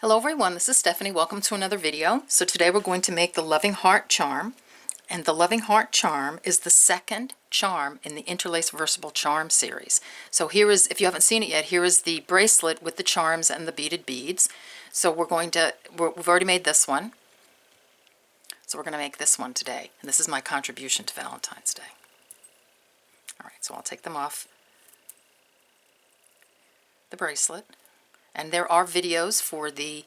Hello everyone, this is Stephanie. Welcome to another video. So today we're going to make the Loving Heart charm, and the Loving Heart charm is the second charm in the Interlace Reversible charm series. So here is, if you haven't seen it yet, here is the bracelet with the charms and the beaded beads. So we've already made this one. So we're going to make this one today, and this is my contribution to Valentine's Day. Alright, so I'll take them off the bracelet. And there are videos for the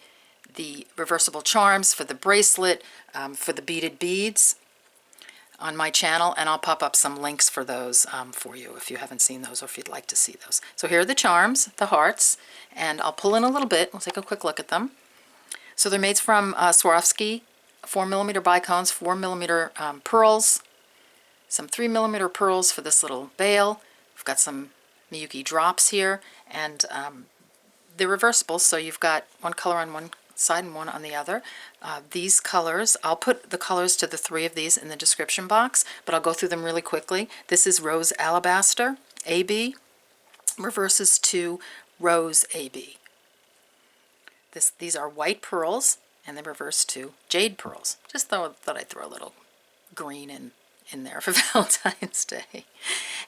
reversible charms, for the bracelet, for the beaded beads on my channel, and I'll pop up some links for those for you if you haven't seen those or if you'd like to see those. So here are the charms, the hearts, and I'll pull in a little bit. We'll take a quick look at them. So they're made from Swarovski 4mm bicones, 4mm pearls, some 3mm pearls for this little bail. We've got some Miyuki Drops here, and they're reversible, so you've got one color on one side and one on the other. These colors, I'll put the colors to the three of these in the description box, but I'll go through them really quickly. This is Rose Alabaster, AB, reverses to Rose AB. These are white pearls, and they reverse to Jade pearls. Just thought I'd throw a little green in there for Valentine's Day.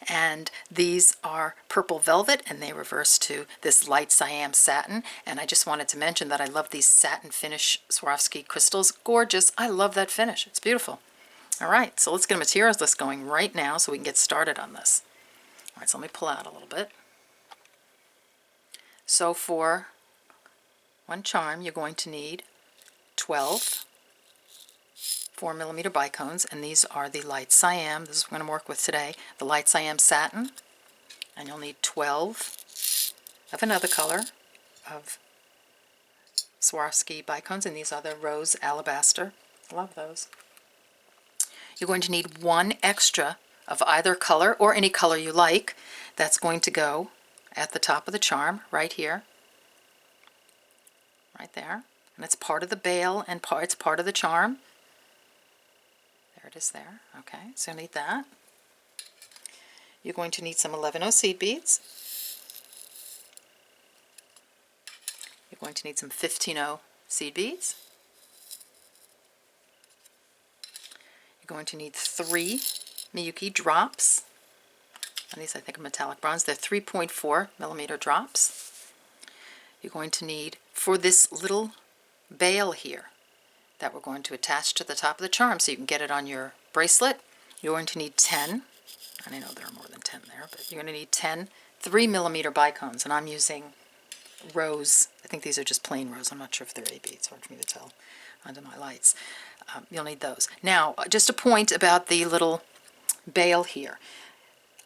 And these are purple velvet, and they reverse to this light Siam satin. And I just wanted to mention that I love these satin finish Swarovski crystals. Gorgeous. I love that finish. It's beautiful. All right, so let's get a materials list going right now so we can get started on this. All right, so let me pull out a little bit. So for one charm, you're going to need 12 4mm bicones, and these are the light Siam. This is what we're going to work with today, the light Siam satin. And you'll need 12 of another color of Swarovski bicones, and these are the Rose Alabaster. Love those. You're going to need one extra of either color or any color you like. That's going to go at the top of the charm right here, right there, and it's part of the bail and it's part of the charm. There it is there. Okay, so you need that. You're going to need some 11-0 seed beads. You're going to need some 15-0 seed beads. You're going to need 3 Miyuki Drops. And these I think are metallic bronze. They're 3.4mm drops. You're going to need, for this little bail here, that we're going to attach to the top of the charm so you can get it on your bracelet, you're going to need 10, and I know there are more than 10 there, but you're going to need 10 3mm bicones, and I'm using rose. I think these are just plain rose. I'm not sure if they're AB. It's hard for me to tell under my lights. You'll need those. Now, just a point about the little bail here.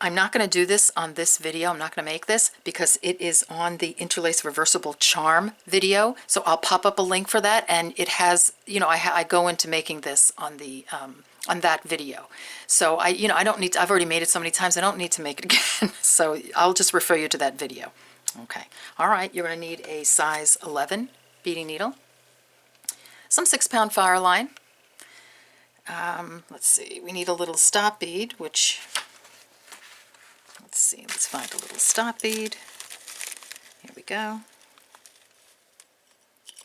I'm not going to do this on this video. I'm not going to make this because it is on the Interlace Reversible Charm video. So I'll pop up a link for that, and it has, you know, I go into making this on the on that video. So I don't need to, I've already made it so many times. I don't need to make it again. So I'll just refer you to that video. Okay. All right. You're going to need a size 11 beading needle, some 6-pound Fireline. Let's see. We need a little stop bead, which. Let's see, let's find a little stop bead. Here we go.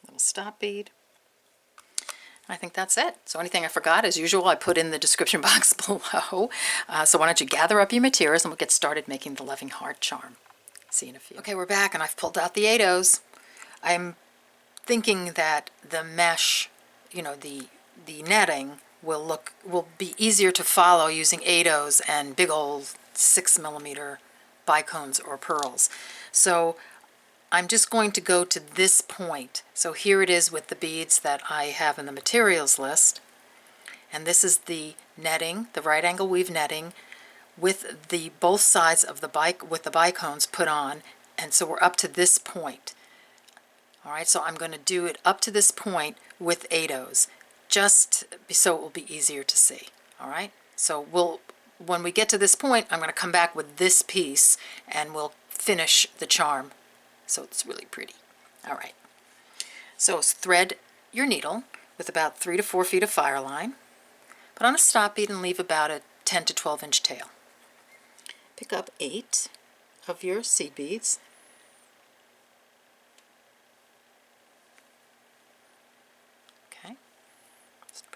Little stop bead. I think that's it. So anything I forgot, as usual, I put in the description box below. So why don't you gather up your materials and we'll get started making the Loving Heart charm. See you in a few. Okay, we're back, and I've pulled out the 8-0s. I'm thinking that the mesh, you know, the netting will be easier to follow using 8-0s and big old 6mm bicones or pearls. So I'm just going to go to this point. So here it is with the beads that I have in the materials list, and this is the netting, the right angle weave netting with the both sides of the bicones put on, and so we're up to this point. All right, so I'm going to do it up to this point with 8-0s, just so it will be easier to see. All right, so when we get to this point, I'm going to come back with this piece and we'll finish the charm so it's really pretty. All right. So thread your needle with about 3 to 4 feet of Fireline. Put on a stop bead and leave about a 10 to 12 inch tail. Pick up 8 of your seed beads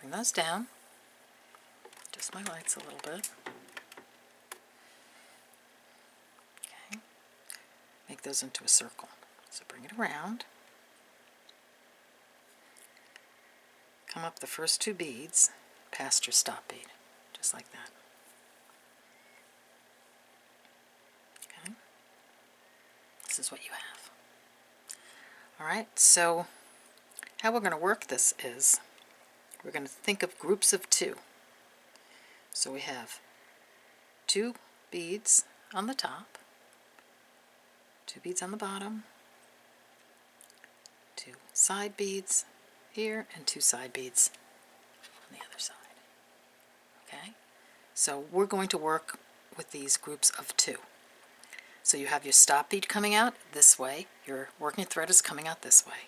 Bring those down. Adjust my lights a little bit. Okay. Make those into a circle. So bring it around. Come up the first 2 beads past your stop bead, just like that. Okay. This is what you have. Alright, so how we're going to work this is we're going to think of groups of 2. So we have 2 beads on the top, 2 beads on the bottom, 2 side beads here, and 2 side beads on the other side. Okay? So we're going to work with these groups of 2. So you have your stop bead coming out this way, your working thread is coming out this way.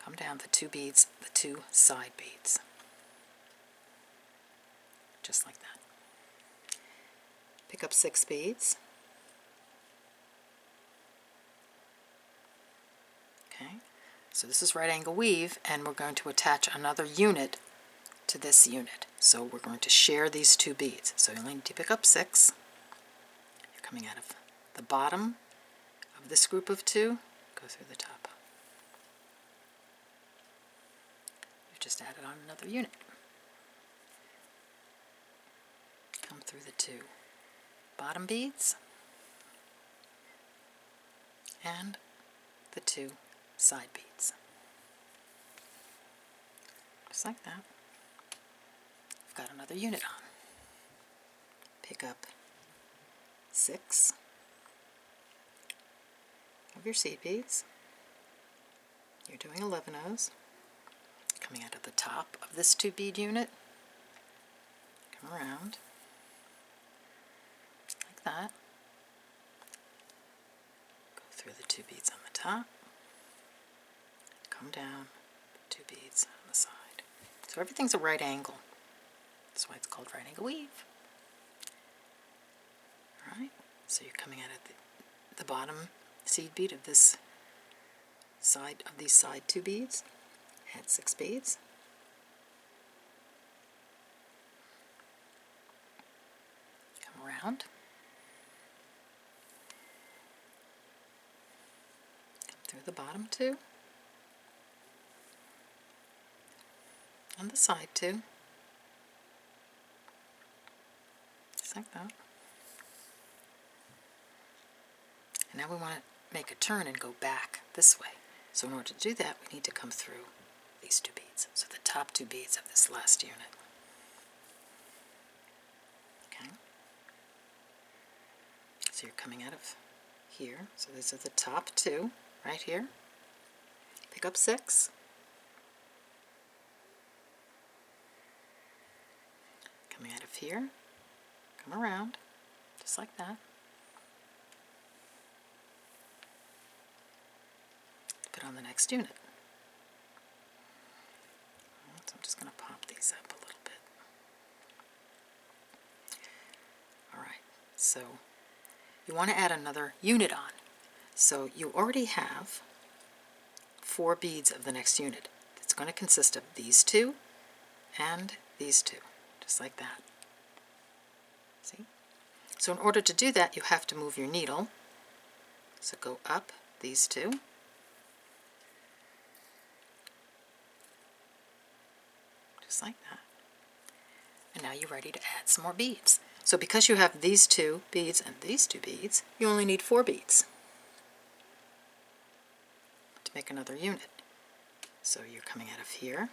Come down the 2 beads, the 2 side beads. Just like that. Pick up 6 beads. Okay, so this is right angle weave, and we're going to attach another unit to this unit. So we're going to share these 2 beads. So you'll need to pick up 6. You're coming out of the bottom of this group of 2, go through the top. You've just added on another unit. Come through the 2 bottom beads and the 2 side beads. Just like that. I've got another unit on. Pick up 6 of your seed beads. You're doing 11 O's. Coming out of the top of this 2 bead unit. Come around. Like that. Go through the 2 beads on the top. Come down, 2 beads on the side. So everything's a right angle. That's why it's called right angle weave. Alright, so you're coming out of the bottom seed bead of this side, of these side 2 beads. Add 6 beads. Come around. Come through the bottom 2. And the side 2. Just like that. And now we want to make a turn and go back this way. So in order to do that, we need to come through these 2 beads. So the top 2 beads of this last unit. Okay. So you're coming out of here. So these are the top 2 right here. Pick up 6. Coming out of here. Come around. Just like that. Put on the next unit. So I'm just going to pop these up a little bit. Alright, so you want to add another unit on. So you already have 4 beads of the next unit. It's going to consist of these 2 and these 2, just like that. See? So in order to do that, you have to move your needle. So go up these 2. Just like that. And now you're ready to add some more beads. So because you have these 2 beads and these 2 beads, you only need 4 beads to make another unit. So you're coming out of here.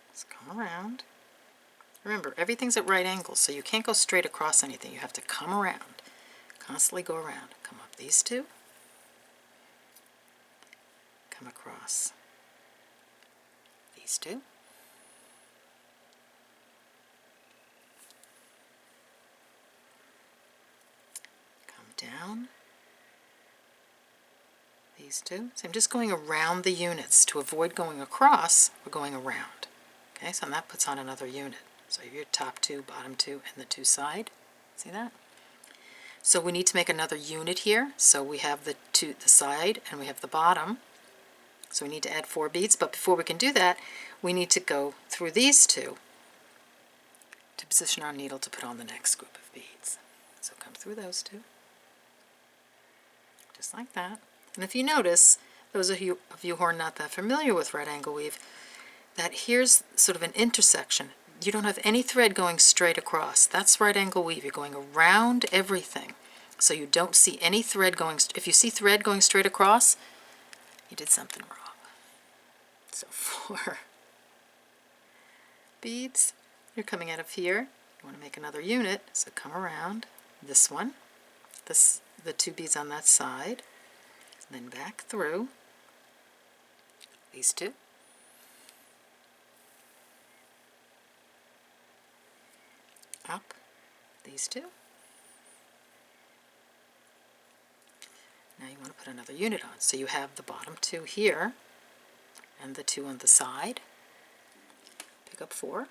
Let's come around. Remember, everything's at right angles, so you can't go straight across anything. You have to come around. Constantly go around. Come up these 2. Come across these 2. Down these 2. So I'm just going around the units. To avoid going across, we're going around. Okay, so that puts on another unit. So you have your top 2, bottom 2, and the 2 side. See that? So we need to make another unit here. So we have the side and we have the bottom. So we need to add 4 beads, but before we can do that, we need to go through these 2 to position our needle to put on the next group of beads. So come through those 2, just like that. And if you notice, those of you who are not that familiar with right angle weave, that here's sort of an intersection. You don't have any thread going straight across. That's right angle weave. You're going around everything. So you don't see any thread going, if you see thread going straight across, you did something wrong. So 4 beads, you're coming out of here. You want to make another unit, so come around this one, the 2 beads on that side, then back through these 2. Up these 2. Now you want to put another unit on. So you have the bottom 2 here and the 2 on the side. Pick up 4. You're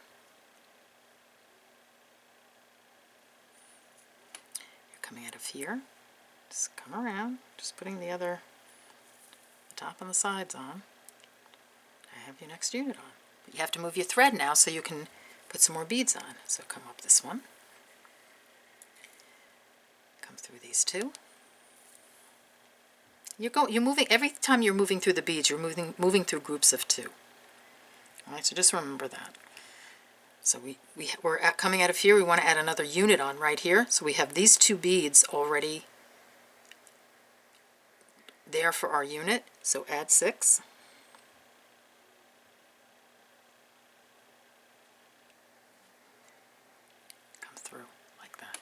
coming out of here. Just come around, just putting the top and the sides on. I have your next unit on. But you have to move your thread now so you can put some more beads on. So come up this one. Come through these 2. You're moving, every time you're moving through the beads, you're moving through groups of 2. All right, so just remember that. So we're coming out of here, we want to add another unit on right here. So we have these 2 beads already there for our unit. So add 6. Come through like that.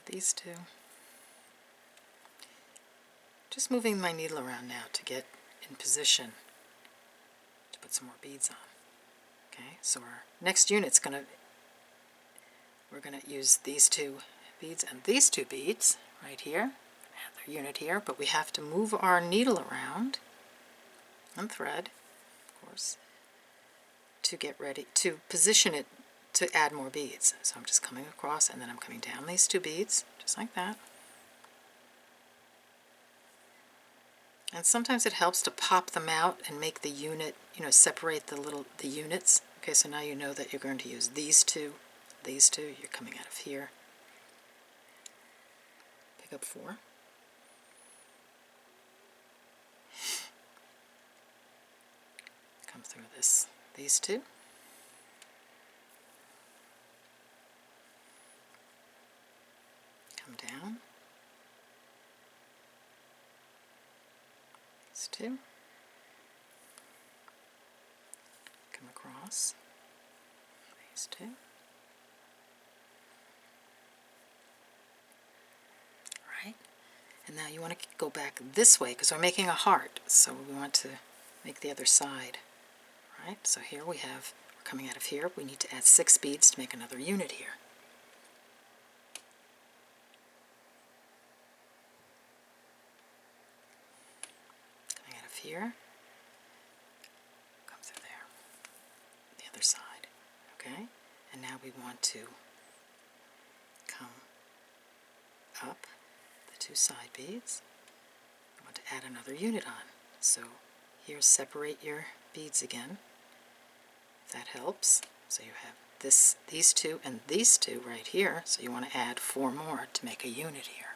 These 2. Just moving my needle around now to get in position to put some more beads on. Okay, so our next unit's we're gonna use these 2 beads and these 2 beads right here. Add the unit here, but we have to move our needle around and thread, of course, to get ready to position it to add more beads. So I'm just coming across and then I'm coming down these 2 beads, just like that. And sometimes it helps to pop them out and make the unit, separate the units. Okay, so now you know that you're going to use these 2, you're coming out of here. Pick up 4. Come through these 2. Come down. These 2. Come across. These 2. Right. And now you want to go back this way because we're making a heart. So we want to make the other side. Right. So here we're coming out of here. We need to add 6 beads to make another unit here. Here, come through there, the other side, okay? And now we want to come up the 2 side beads. We want to add another unit on. So here, separate your beads again, if that helps. So you have these 2 and these 2 right here, so you want to add 4 more to make a unit here.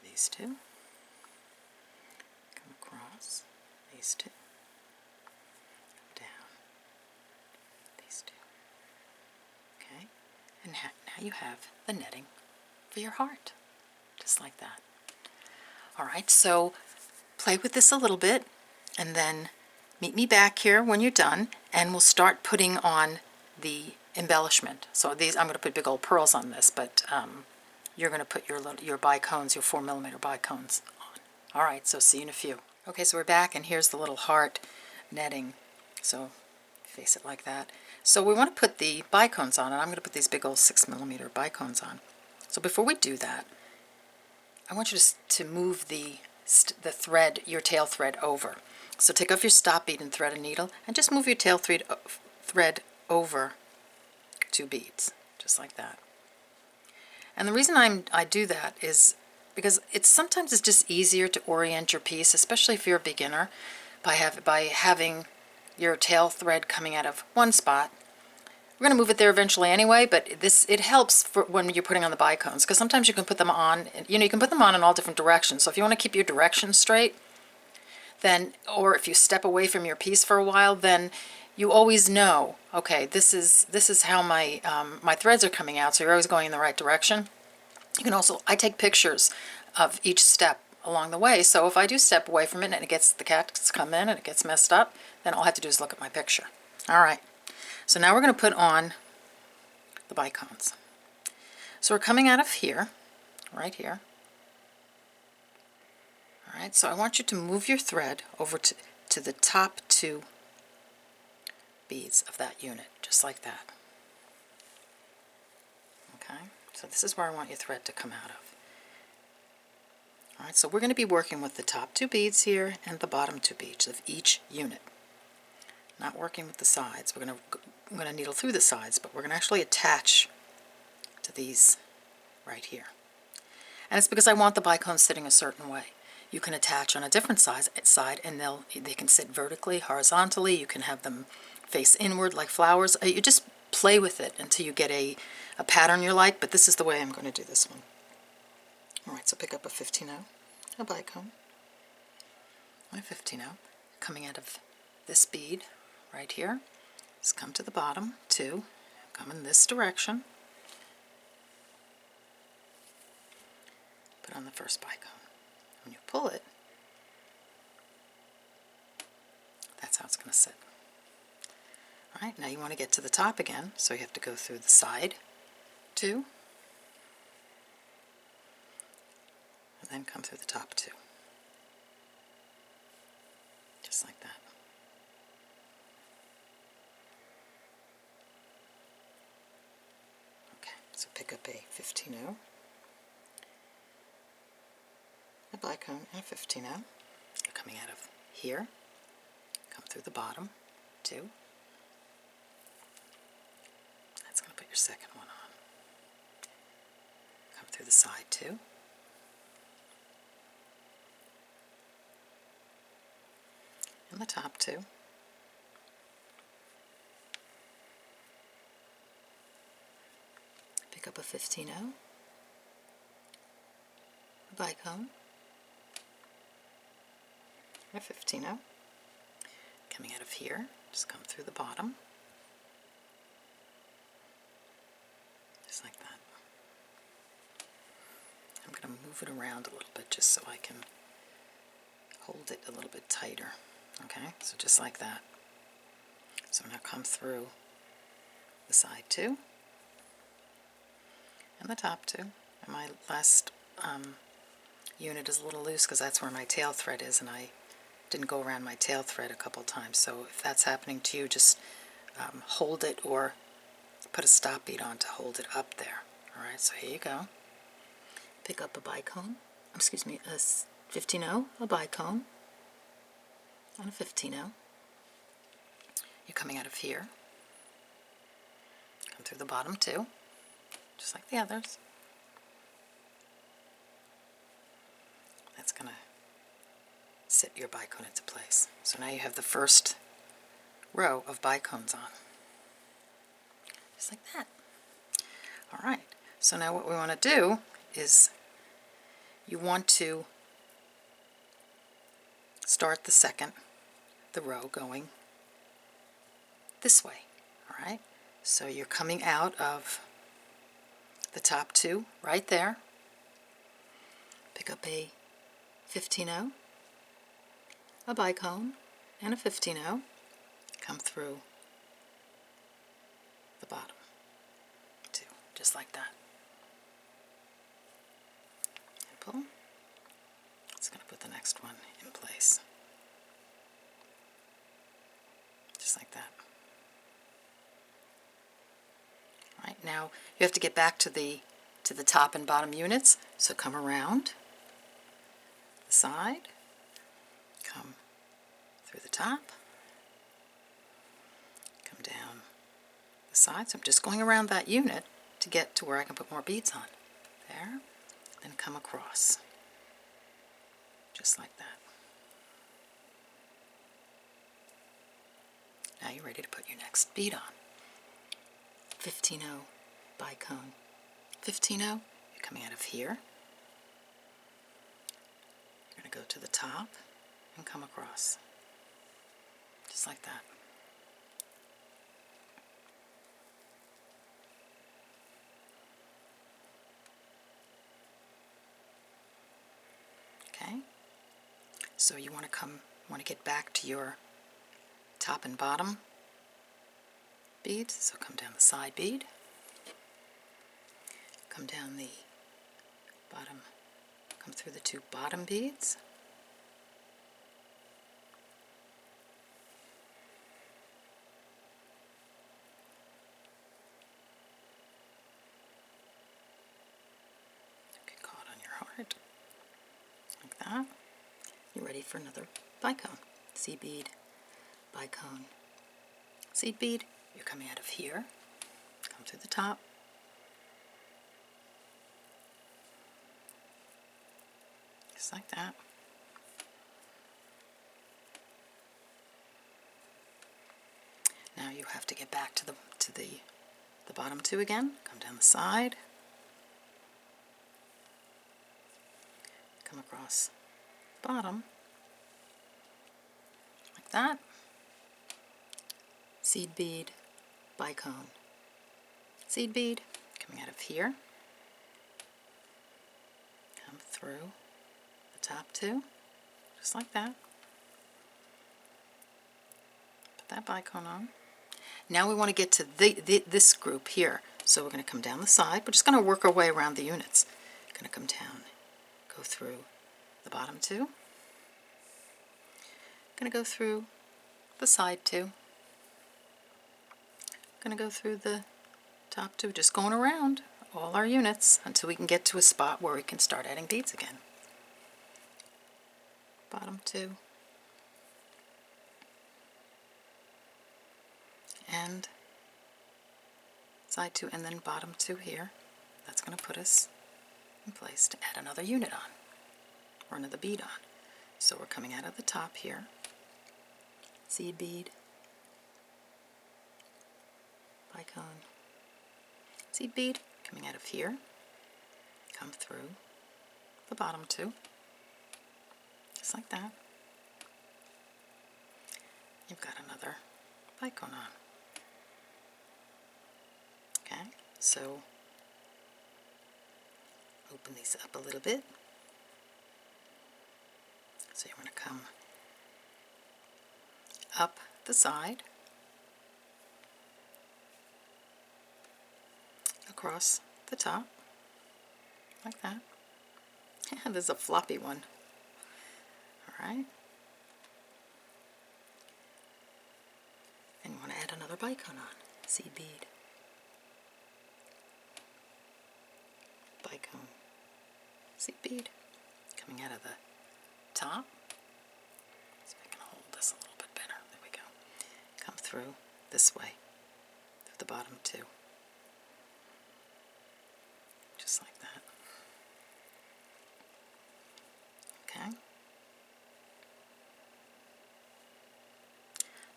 These 2, come across these 2, down these 2, okay, and now you have the netting for your heart, just like that. Alright, so play with this a little bit, and then meet me back here when you're done, and we'll start putting on the embellishment. So I'm going to put big old pearls on this, but you're going to put your bicones, your 4mm bicones on. Alright, so see you in a few. Okay, so we're back, and here's the little heart netting. So face it like that. So we want to put the bicones on, and I'm going to put these big old 6mm bicones on. So before we do that, I want you to move the thread, your tail thread over. So take off your stop bead and thread a needle, and just move your tail thread over 2 beads, just like that. And the reason I do that is because sometimes it's just easier to orient your piece, especially if you're a beginner, by having your tail thread coming out of one spot. We're going to move it there eventually anyway, but it helps for when you're putting on the bicones, because sometimes you can put them on, you can put them on in all different directions. So if you want to keep your direction straight, then, or if you step away from your piece for a while, then you always know, okay, this is how my my threads are coming out, so you're always going in the right direction. You can also, I take pictures of each step along the way, so if I do step away from it and the cats come in and it gets messed up, then all I have to do is look at my picture. All right, so now we're going to put on the bicones. So we're coming out of here, right here. All right, so I want you to move your thread over to the top 2 beads of that unit, just like that. Okay, so this is where I want your thread to come out of. All right, so we're going to be working with the top 2 beads here and the bottom 2 beads of each unit. Not working with the sides. I'm going to needle through the sides, but we're going to actually attach to these right here. And it's because I want the bicones sitting a certain way. You can attach on a different side and they can sit vertically, horizontally. You can have them face inward like flowers. You just play with it until you get a pattern you like, but this is the way I'm going to do this one. Alright, so pick up a 15-0, a bicone, and a 15-0, coming out of this bead right here. Just come to the bottom, 2, come in this direction, put on the first bicone. When you pull it, that's how it's going to sit. Alright, now you want to get to the top again, so you have to go through the side 2, and then come through the top 2. Just like that. Okay, so pick up a 15-0, a bicone, and a 15-0. You're coming out of here, come through the bottom 2. That's going to put your second one on. Come through the side 2. And the top 2. Pick up a 15-0, a bicone, a 15-0. Coming out of here, just come through the bottom, just like that. I'm going to move it around a little bit just so I can hold it a little bit tighter. Okay, so just like that. So now come through the side 2 and the top 2. And my last unit is a little loose because that's where my tail thread is, and I didn't go around my tail thread a couple times. So if that's happening to you, just hold it or put a stop bead on to hold it up there. Alright, so here you go. Pick up a bicone, a 15-0, a bicone, and a 15-0. You're coming out of here. Come through the bottom 2, just like the others. That's going to sit your bicone into place. So now you have the first row of bicones on. Just like that. Alright, so now what we want to do is you want to start the row going this way. Alright, so you're coming out of the top 2 right there. Pick up a 15-0, a bicone, and a 15-0. Come through the bottom 2, just like that. And pull. It's going to put the next one in place. Just like that. All right, now you have to get back to the top and bottom units, so come around the side, come through the top, come down the side. So I'm just going around that unit to get to where I can put more beads on. There, then come across, just like that. Now you're ready to put your next bead on. 15-0 bicone. 15-0, you're coming out of here. You're going to go to the top and come across, just like that. Okay, so you want to get back to your top and bottom beads. So come down the side bead, come down the bottom, come through the two bottom beads, get caught on your heart, like that. You're ready for another bicone. Seed bead, bicone, seed bead. You're coming out of here, come through the top, just like that. Now you have to get back to the bottom two again. Come down the side, come across bottom, like that. Seed bead, bicone, seed bead, coming out of here, come through the top two, just like that. Put that bicone on. Now we want to get to this group here, so we're going to come down the side. We're just going to work our way around the units. Going to come down, go through the bottom two, going to go through the side two, going to go through the top two, just going around all our units until we can get to a spot where we can start adding beads again. Bottom two, and side two, and then bottom two here. That's going to put us in place to add another unit on, or another bead on. So we're coming out of the top here, seed bead, bicone, seed bead, coming out of here, come through the bottom two, just like that. You've got another bicone on. Okay, so open these up a little bit. So you want to come up the side, across the top, like that. There's a floppy one. Alright. And you want to add another bicone on. Seed bead, bicone, seed bead, coming out of the top. See if I can hold this a little bit better. There we go. Come through this way, through the bottom two. Just like that. Okay.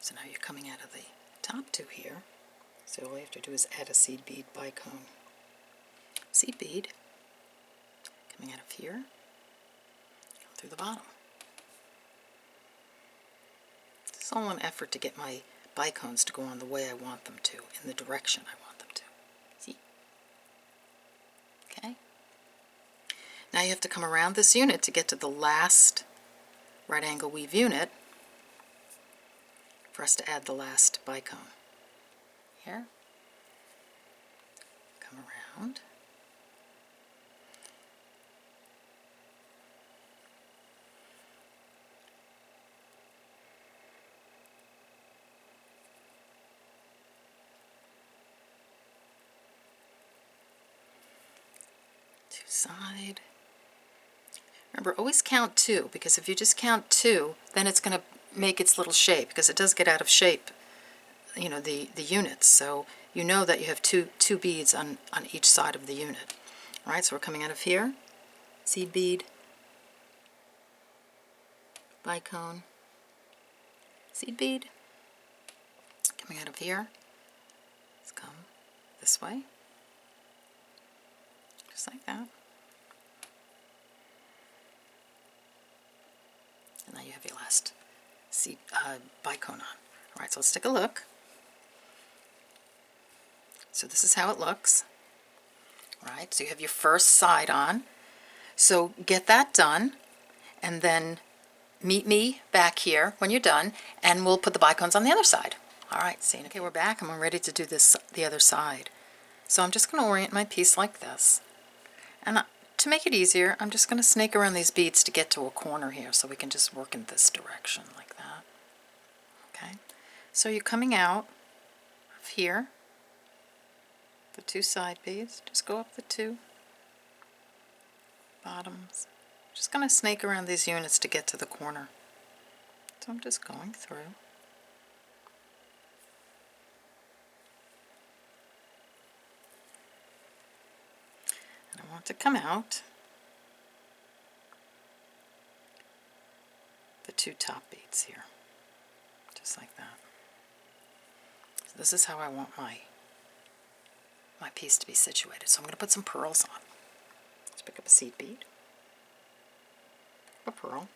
So now you're coming out of the top two here. So all you have to do is add a seed bead, bicone, seed bead, coming out of here, come through the bottom. It's all an effort to get my bicones to go on the way I want them to, in the direction I want them to. See? Okay. Now you have to come around this unit to get to the last right angle weave unit for us to add the last bicone. Here. Come around. To side. Remember, always count two, because if you just count two, then it's going to make its little shape, because it does get out of shape, you know, the units. So you know that you have two beads on each side of the unit. All right, so we're coming out of here, seed bead, bicone, seed bead, coming out of here, let's come this way, just like that. And now you have your last seed, bicone on. All right, so let's take a look. So this is how it looks. All right, so you have your first side on. So get that done, and then meet me back here when you're done, and we'll put the bicones on the other side. All right, see. Okay, we're back, and we're ready to do this the other side. So I'm just going to orient my piece like this, and to make it easier, I'm just going to snake around these beads to get to a corner here, so we can just work in this direction like that. Okay, so you're coming out of here, the two side beads, just go up the two bottoms. Just going to snake around these units to get to the corner. So I'm just going through. And I want to come out the two top beads here, just like that. So this is how I want my piece to be situated. So I'm going to put some pearls on. Let's pick up a seed bead, a pearl,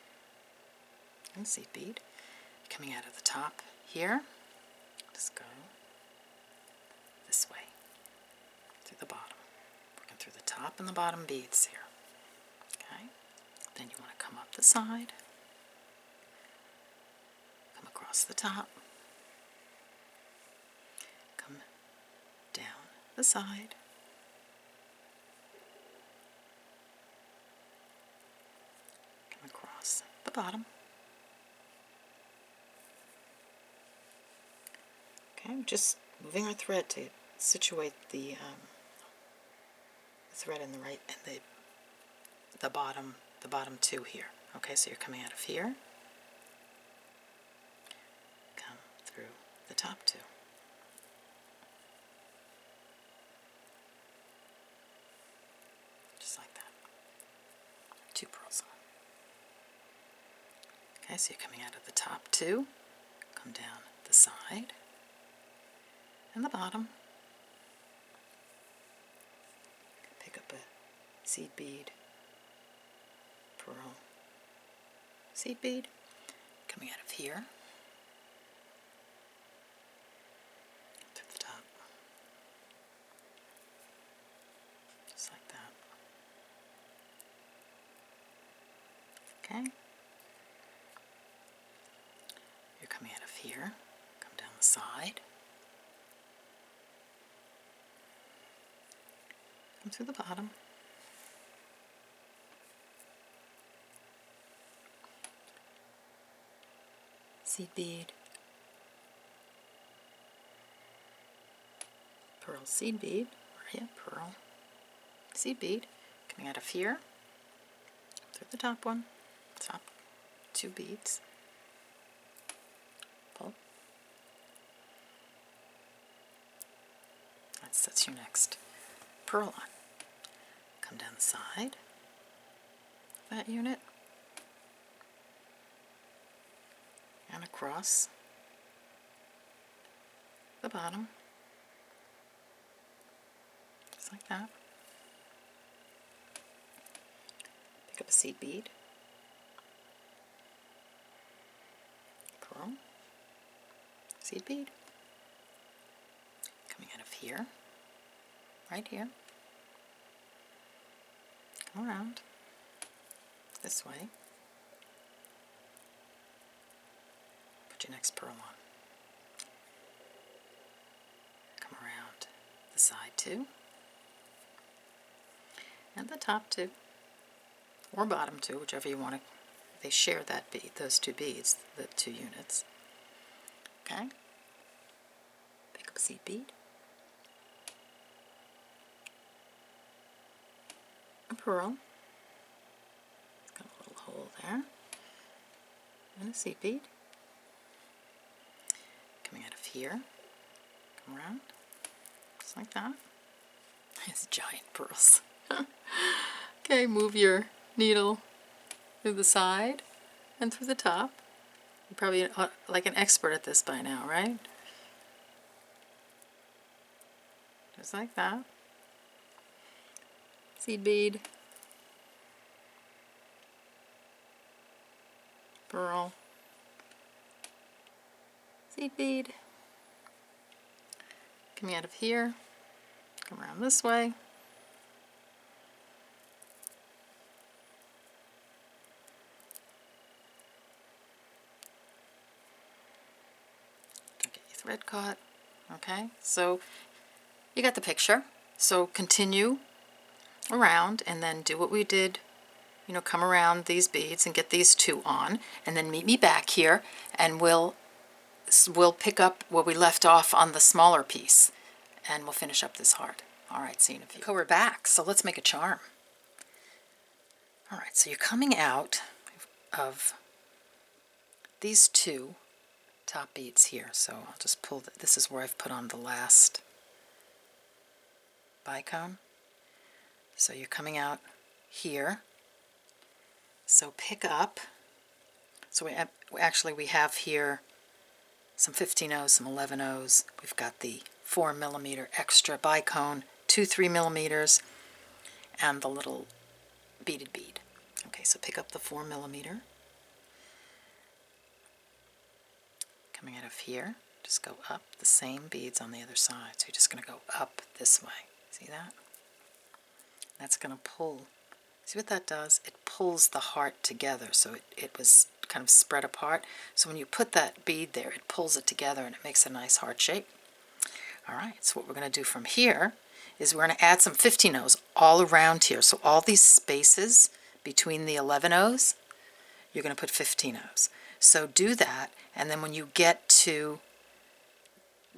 and a seed bead. Coming out of the top here, just go this way through the bottom, working through the top and the bottom beads here. Okay, then you want to come up the side, come across the top, come down the side, come across the bottom. Okay, I'm just moving our thread to situate the thread in the right and the bottom two here. Okay, so you're coming out of here, come through the top two. Just like that. Two pearls on. Okay, so you're coming out of the top two, come down the side and the bottom. Pick up a seed bead, pearl, seed bead, coming out of here, through the top, just like that. Okay, you're coming out of here, come down the side, come through the bottom, seed bead, pearl, seed bead, or yeah, pearl, seed bead, coming out of here, through the top one, top two beads, pull. That's your next pearl on. Come down the side of that unit and across the bottom, just like that. Pick up a seed bead, pearl, seed bead, coming out of here, right here, come around this way, put your next pearl on, come around the side two, and the top two, or bottom two, whichever you want to. They share that bead, those two beads, the two units. Okay, pick up a seed bead, a pearl, it's got a little hole there, and a seed bead, coming out of here, come around, just like that. It's giant pearls. Okay, move your needle through the side and through the top. You're probably like an expert at this by now, right? Just like that. Seed bead. Pearl. Seed bead. Coming out of here. Come around this way. Don't get your thread caught. Okay, so you got the picture. So continue around and then do what we did, you know, come around these beads and get these two on, and then meet me back here and we'll pick up where we left off on the smaller piece and we'll finish up this heart. All right, see you in a few. Okay, we're back, so let's make a charm. All right, so you're coming out of these two top beads here, so I'll just pull, this is where I've put on the last bicone. So you're coming out here, so pick up, so we have here some 15-0s, some 11-0s, we've got the 4mm extra bicone, 2 3mm, and the little beaded bead. Okay, so pick up the 4mm, coming out of here, just go up the same beads on the other side, so you're just going to go up this way. See that? That's going to pull. See what that does? It pulls the heart together, so it was kind of spread apart. So when you put that bead there, it pulls it together and it makes a nice heart shape. All right, so what we're going to do from here is we're going to add some 15-0s all around here. So all these spaces between the 11-0s, you're going to put 15-0s. So do that, and then when you get to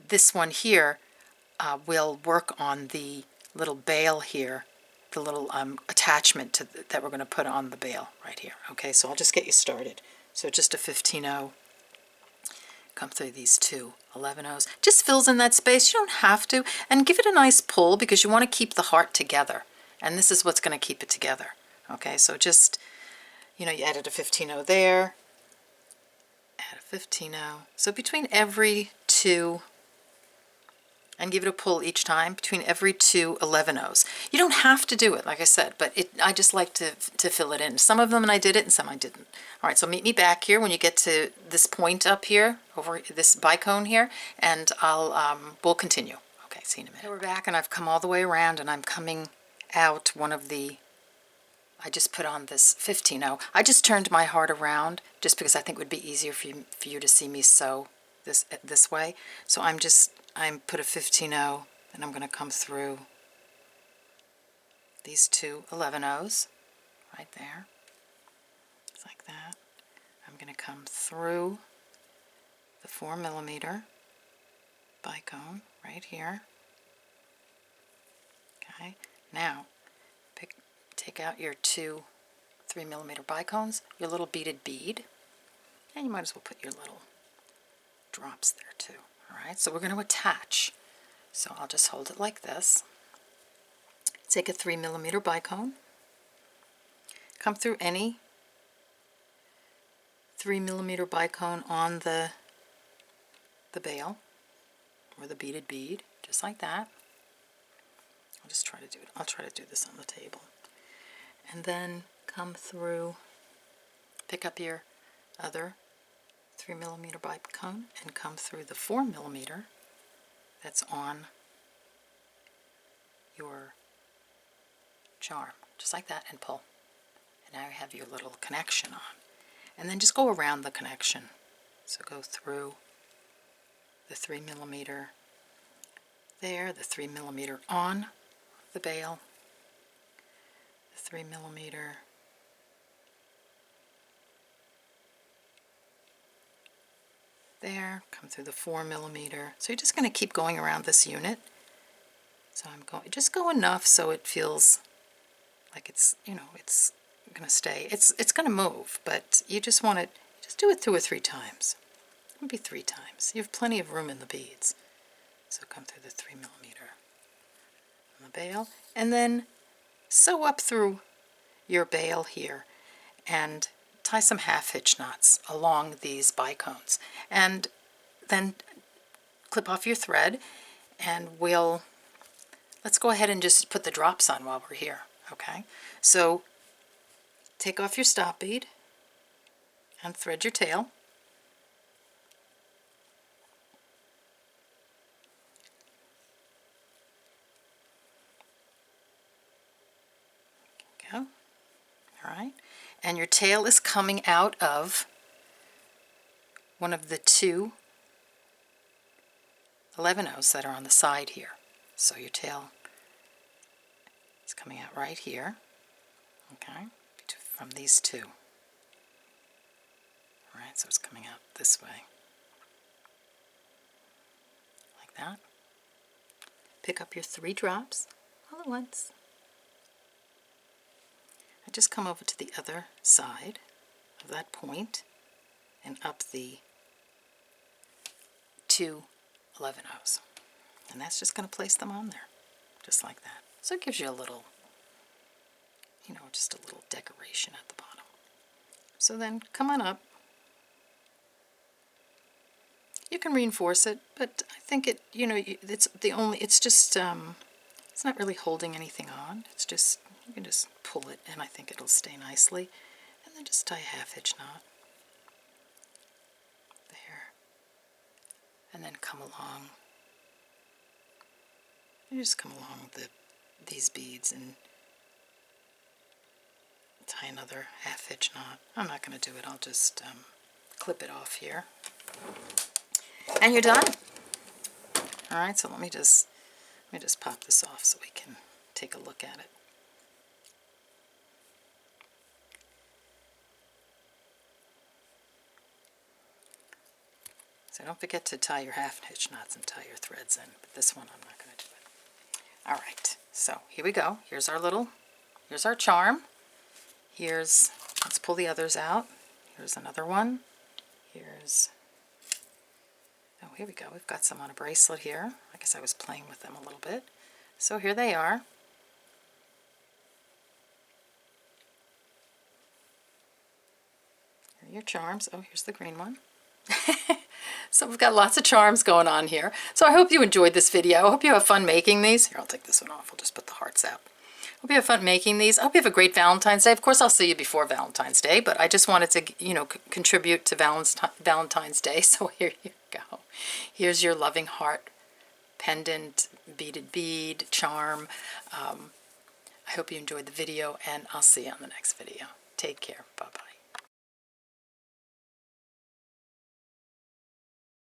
this one here, we'll work on the little bail here, the little attachment that we're going to put on the bail right here. Okay, so I'll just get you started. So just a 15-0, come through these two 11-0s. Just fills in that space. You don't have to, and give it a nice pull because you want to keep the heart together, and this is what's going to keep it together. Okay, so just, you know, you added a 15-0 there, add a 15-0. So between every two, and give it a pull each time, between every two 11-0s. You don't have to do it, like I said, but I just like to fill it in. Some of them and I did it and some I didn't. All right, so meet me back here when you get to this point up here, over this bicone here, and we'll continue. Okay, see you in a minute. Okay, we're back and I've come all the way around and I'm coming out one of the, I just put on this 15-0. I just turned my heart around just because I think it would be easier for you to see me sew this way. So I'm put a 15-0 and I'm going to come through these two 11-0s right there. Just like that. I'm going to come through the 4mm bicone right here. Okay, now take out your two 3mm bicones, your little beaded bead, and you might as well put your little drops there too. Alright, so we're going to attach. So I'll just hold it like this. Take a 3mm bicone. Come through any 3mm bicone on the bail or the beaded bead, just like that. I'll just try to do it. I'll try to do this on the table. And then come through, pick up your other 3mm bicone and come through the 4mm that's on your charm, just like that, and pull. And now you have your little connection on. And then just go around the connection. So go through the 3mm there, the 3mm on the bail, the 3mm there, come through the 4mm. So you're just going to keep going around this unit. So I'm going, just go enough so it feels like it's, you know, it's going to stay. It's going to move, but you just want it, just do it 2 or 3 times. Maybe 3 times. You have plenty of room in the beads. So come through the 3mm the bail, and then sew up through your bail here and tie some half hitch knots along these bicones, and then clip off your thread, and let's go ahead and just put the drops on while we're here. Okay, so take off your stop bead and thread your tail. Go. All right, and your tail is coming out of one of the two 11-ohs that are on the side here. So your tail is coming out right here, okay, from these two. All right, so it's coming out this way, like that. Pick up your 3 drops all at once. I just come over to the other side of that point and up the 2 11-ohs. And that's just going to place them on there, just like that. So it gives you a little, just a little decoration at the bottom. So then come on up. You can reinforce it, but I think it's just, it's not really holding anything on. It's just, you can just pull it and I think it'll stay nicely. And then just tie a half hitch knot there. And then come along. You just come along with these beads and tie another half hitch knot. I'm not going to do it. I'll just clip it off here. And you're done. All right, so let me just pop this off so we can take a look at it. So don't forget to tie your half hitch knots and tie your threads in, but this one I'm not going to do it. All right, so here we go. Here's our charm. Let's pull the others out. Here's another one. Oh, here we go. We've got some on a bracelet here. I guess I was playing with them a little bit. So here they are. Here are your charms. Oh, here's the green one. So we've got lots of charms going on here. So I hope you enjoyed this video. I hope you have fun making these. Here, I'll take this one off. I'll just put the hearts out. Hope you have fun making these. I hope you have a great Valentine's Day. Of course, I'll see you before Valentine's Day, but I just wanted to, contribute to Valentine's Day. So here you go. Here's your loving heart pendant, beaded bead, charm. I hope you enjoyed the video, and I'll see you on the next video. Take care.